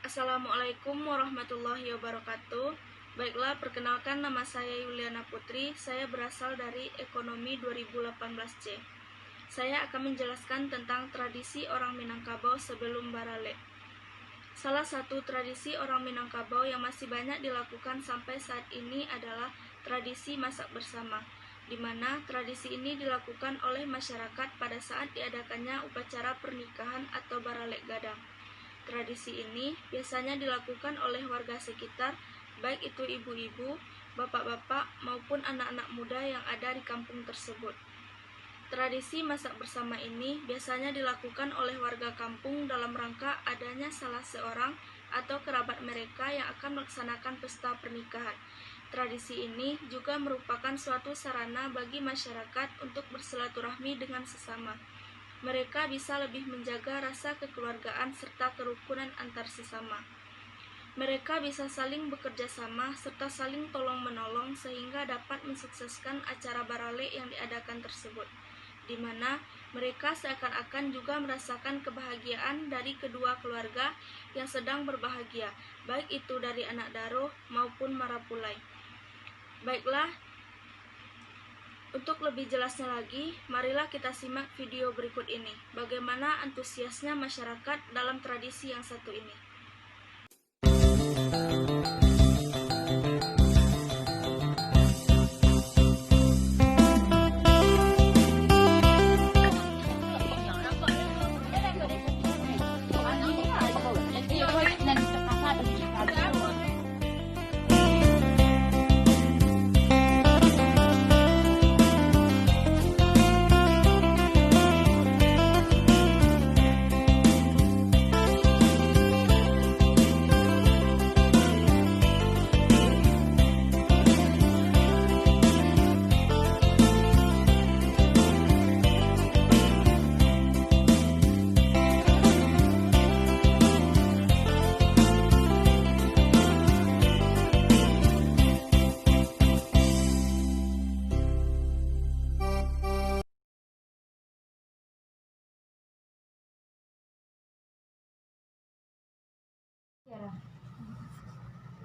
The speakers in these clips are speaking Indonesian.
Assalamualaikum warahmatullahi wabarakatuh. Baiklah, perkenalkan nama saya Yuliana Putri. Saya berasal dari Ekonomi 2018C. Saya akan menjelaskan tentang tradisi orang Minangkabau sebelum Barale. Salah satu tradisi orang Minangkabau yang masih banyak dilakukan sampai saat ini adalah tradisi masak bersama, di mana tradisi ini dilakukan oleh masyarakat pada saat diadakannya upacara pernikahan atau Barale Gadang. Tradisi ini biasanya dilakukan oleh warga sekitar, baik itu ibu-ibu, bapak-bapak, maupun anak-anak muda yang ada di kampung tersebut. Tradisi masak bersama ini biasanya dilakukan oleh warga kampung dalam rangka adanya salah seorang atau kerabat mereka yang akan melaksanakan pesta pernikahan. Tradisi ini juga merupakan suatu sarana bagi masyarakat untuk bersilaturahmi dengan sesama. Mereka bisa lebih menjaga rasa kekeluargaan serta kerukunan antar sesama. Mereka bisa saling bekerja sama serta saling tolong-menolong sehingga dapat mensukseskan acara Barale yang diadakan tersebut, di mana mereka seakan-akan juga merasakan kebahagiaan dari kedua keluarga yang sedang berbahagia, baik itu dari anak daro maupun marapulai. Baiklah, untuk lebih jelasnya lagi, marilah kita simak video berikut ini. Bagaimana antusiasnya masyarakat dalam tradisi yang satu ini.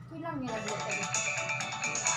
Hilangnya lagi tadi.